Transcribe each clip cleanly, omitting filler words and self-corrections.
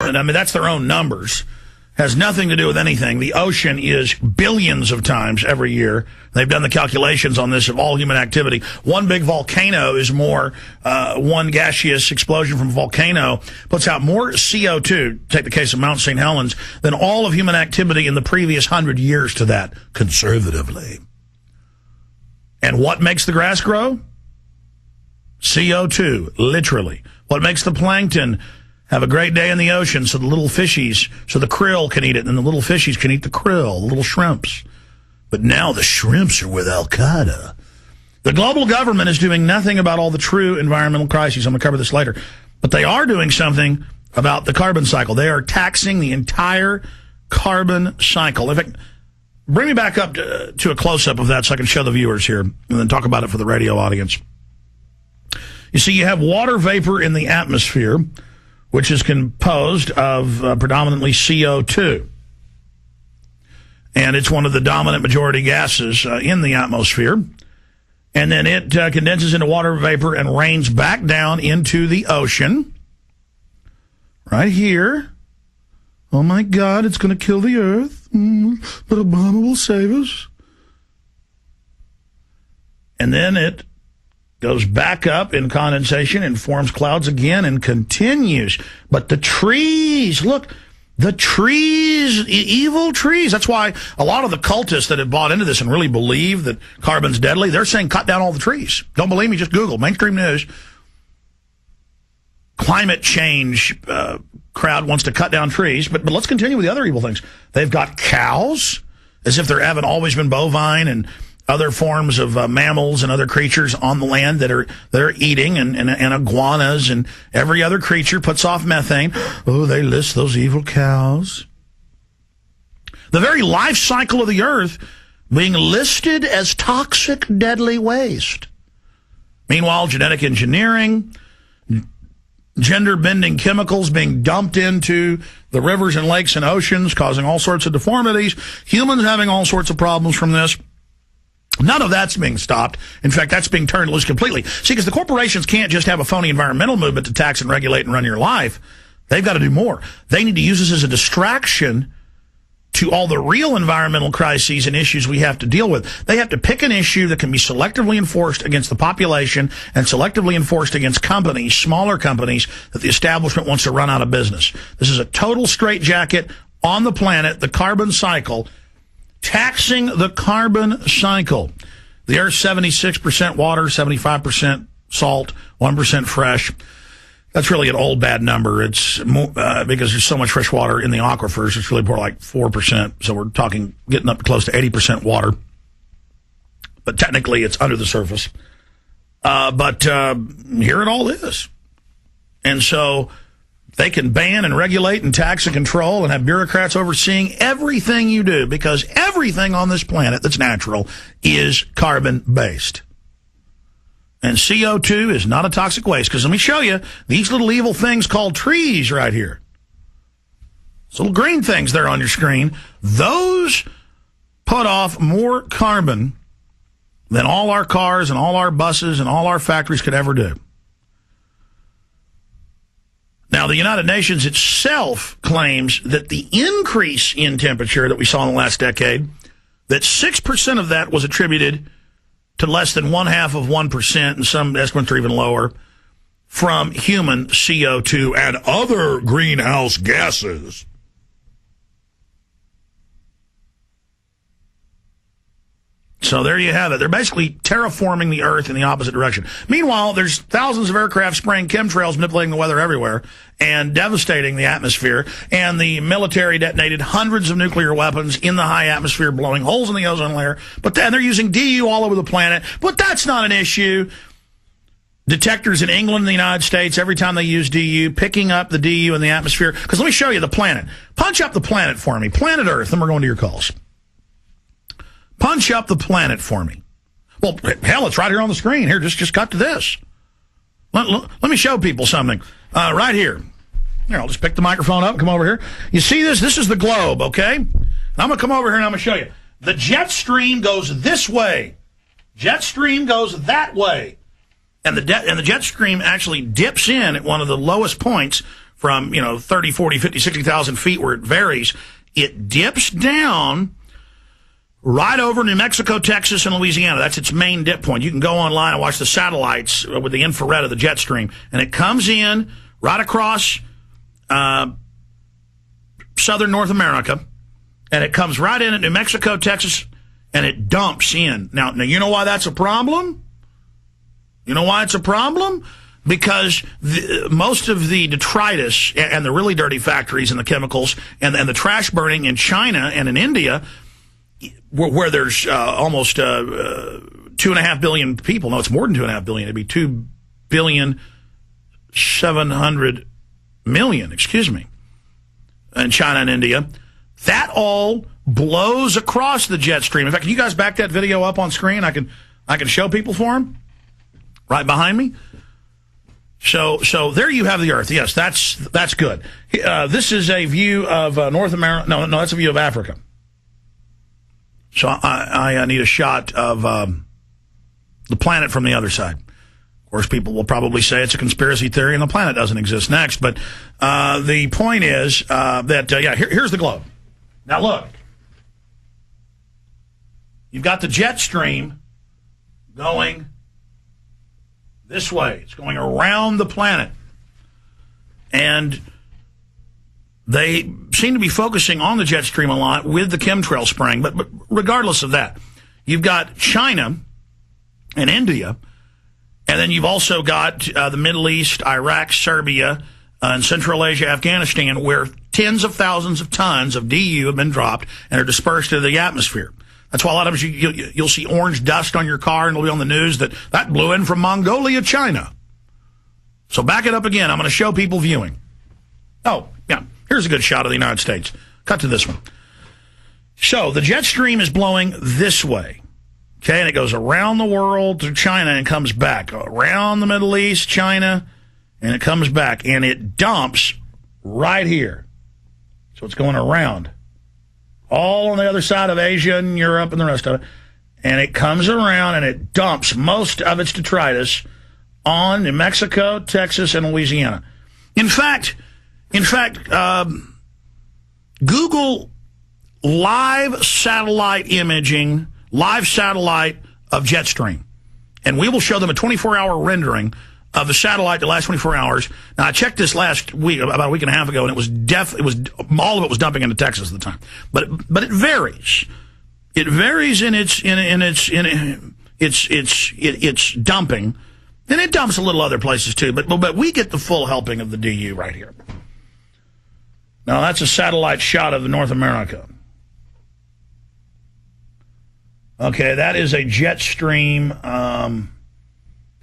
And I mean, that's their own numbers. Has nothing to do with anything. The ocean is billions of times every year. They've done the calculations on this of all human activity. One big volcano is more, one gaseous explosion from a volcano puts out more CO2, take the case of Mount St. Helens, than all of human activity in the previous 100 years to that, conservatively. And what makes the grass grow? CO2, literally. What makes the plankton have a great day in the ocean so the little fishies, so the krill can eat it, and the little fishies can eat the krill, the little shrimps. But now the shrimps are with Al-Qaeda. The global government is doing nothing about all the true environmental crises. I'm going to cover this later. But they are doing something about the carbon cycle. They are taxing the entire carbon cycle. In fact, bring me back up to a close-up of that so I can show the viewers here and then talk about it for the radio audience. You see, you have water vapor in the atmosphere, which is composed of predominantly CO2. And it's one of the dominant majority gases in the atmosphere. And then it condenses into water vapor and rains back down into the ocean. Right here. Oh, my God, it's going to kill the Earth. But Obama will save us. And then it goes back up in condensation and forms clouds again and continues. But the trees, look, the trees, evil trees. That's why a lot of the cultists that have bought into this and really believe that carbon's deadly, they're saying cut down all the trees. Don't believe me? Just Google mainstream news. Climate change crowd wants to cut down trees. But let's continue with the other evil things. They've got cows, as if there haven't always been bovine and other forms of mammals and other creatures on the land that are eating, and iguanas and every other creature puts off methane. Oh, they list those evil cows. The very life cycle of the earth being listed as toxic, deadly waste. Meanwhile, genetic engineering, gender-bending chemicals being dumped into the rivers and lakes and oceans, causing all sorts of deformities, humans having all sorts of problems from this. None of that's being stopped. In fact, that's being turned loose completely. See, because the corporations can't just have a phony environmental movement to tax and regulate and run your life. They've got to do more. They need to use this as a distraction to all the real environmental crises and issues we have to deal with. They have to pick an issue that can be selectively enforced against the population and selectively enforced against companies, smaller companies, that the establishment wants to run out of business. This is a total straitjacket on the planet, the carbon cycle, taxing the carbon cycle. The Earth's 76% water, 75% salt, 1% fresh. That's really an old bad number. It's more, because there's so much fresh water in the aquifers. It's really more like 4%. So we're talking getting up close to 80% water. But technically, it's under the surface. But here it all is. And so they can ban and regulate and tax and control and have bureaucrats overseeing everything you do, because everything on this planet that's natural is carbon-based. And CO2 is not a toxic waste, because let me show you these little evil things called trees right here. These little green things there on your screen, those put off more carbon than all our cars and all our buses and all our factories could ever do. Now, the United Nations itself claims that the increase in temperature that we saw in the last decade, that 6% of that was attributed to less than 0.5%, and some estimates are even lower, from human CO2 and other greenhouse gases. So there you have it. They're basically terraforming the Earth in the opposite direction. Meanwhile, there's thousands of aircraft spraying chemtrails, manipulating the weather everywhere, and devastating the atmosphere. And the military detonated hundreds of nuclear weapons in the high atmosphere, blowing holes in the ozone layer. But then they're using DU all over the planet. But that's not an issue. Detectors in England and the United States, every time they use DU, picking up the DU in the atmosphere. Because let me show you the planet. Punch up the planet for me. Planet Earth, and we're going to your calls. Punch up the planet for me. Well, hell, it's right here on the screen. Here, just cut to this. Let me show people something. Right here. Here, I'll just pick the microphone up, come over here. You see this? This is the globe, okay? And I'm going to come over here and I'm going to show you. The jet stream goes this way. Jet stream goes that way. And the jet stream actually dips in at one of the lowest points from, 30, 40, 50, 60,000 feet where it varies. It dips down right over New Mexico, Texas, and Louisiana. That's its main dip point. You can go online and watch the satellites with the infrared of the jet stream. And it comes in right across southern North America, and it comes right in at New Mexico, Texas, and it dumps in. Now, you know why that's a problem? You know why it's a problem? Because most of the detritus and the really dirty factories and the chemicals and the trash burning in China and in India, where there's almost 2.5 billion people. No, it's more than 2.5 billion. It'd be 2,700,000,000, in China and India. That all blows across the jet stream. In fact, can you guys back that video up on screen? I can show people for them right behind me. So there you have the Earth. Yes, that's good. This is a view of North America. No, that's a view of Africa. So I need a shot of the planet from the other side. Of course, people will probably say it's a conspiracy theory and the planet doesn't exist next. But the point is here's the globe. Now look. You've got the jet stream going this way. It's going around the planet. And they seem to be focusing on the jet stream a lot with the chemtrail spraying. But regardless of that, you've got China and India, and then you've also got the Middle East, Iraq, Serbia, and Central Asia, Afghanistan, where tens of thousands of tons of DU have been dropped and are dispersed into the atmosphere. That's why a lot of times you'll see orange dust on your car, and it'll be on the news that blew in from Mongolia, China. So back it up again. I'm going to show people viewing. Oh, yeah. Here's a good shot of the United States. Cut to this one. So the jet stream is blowing this way. Okay, and it goes around the world to China and comes back. Around the Middle East, China, and it comes back. And it dumps right here. So it's going around. All on the other side of Asia and Europe and the rest of it. And it comes around and it dumps most of its detritus on New Mexico, Texas, and Louisiana. In fact, Google live satellite imaging, live satellite of jet stream. And we will show them a 24-hour rendering of the satellite the last 24 hours. Now, I checked this last week, about a week and a half ago, and it was all of it was dumping into Texas at the time. But it varies. It varies in its dumping, and it dumps a little other places too. But we get the full helping of the DU right here. Now, that's a satellite shot of North America. Okay, that is a jet stream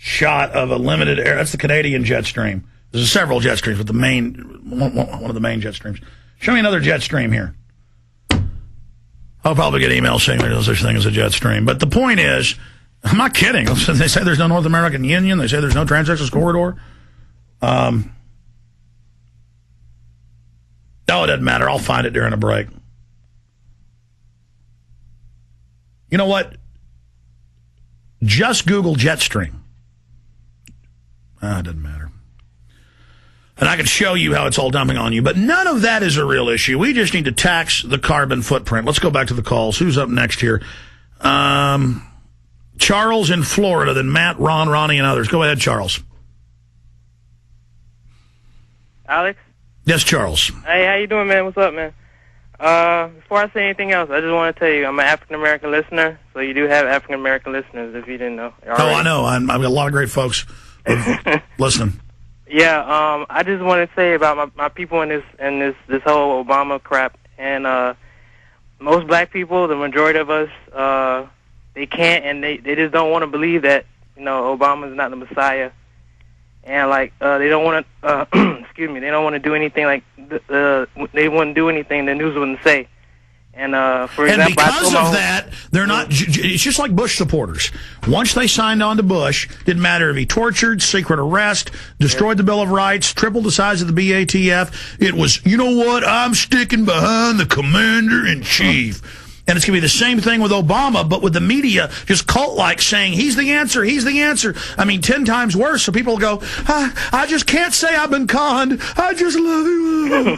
shot of a limited air. That's the Canadian jet stream. There's several jet streams, but the main one of the main jet streams. Show me another jet stream here. I'll probably get emails saying there's no such thing as a jet stream. But the point is, I'm not kidding. They say there's no North American Union. They say there's no Trans-Texas Corridor. No, it doesn't matter. I'll find it during a break. You know what? Just Google jet stream. It doesn't matter. And I can show you how it's all dumping on you. But none of that is a real issue. We just need to tax the carbon footprint. Let's go back to the calls. Who's up next here? Charles in Florida, then Matt, Ron, Ronnie, and others. Go ahead, Charles. Alex? Yes, Charles. Hey, how you doing, man? What's up, man? Before I say anything else, I just want to tell you I'm an African-American listener, so you do have African-American listeners, if you didn't know. Oh, I know. I've got a lot of great folks listening. Yeah, I just want to say about my people in this whole Obama crap, and most black people, the majority of us, they can't, and they just don't want to believe that, Obama's not the Messiah. And they don't want to, excuse me, they don't want to do anything they wouldn't do anything the news wouldn't say. And for example, and because of that, they're not. It's just like Bush supporters. Once they signed on to Bush, didn't matter if he tortured, secret arrest, destroyed the Bill of Rights, tripled the size of the BATF. It was, you know what? I'm sticking behind the commander in chief. And it's going to be the same thing with Obama, but with the media just cult-like saying, he's the answer, he's the answer. I mean, 10 times worse. So people will go, I just can't say I've been conned. I just love you.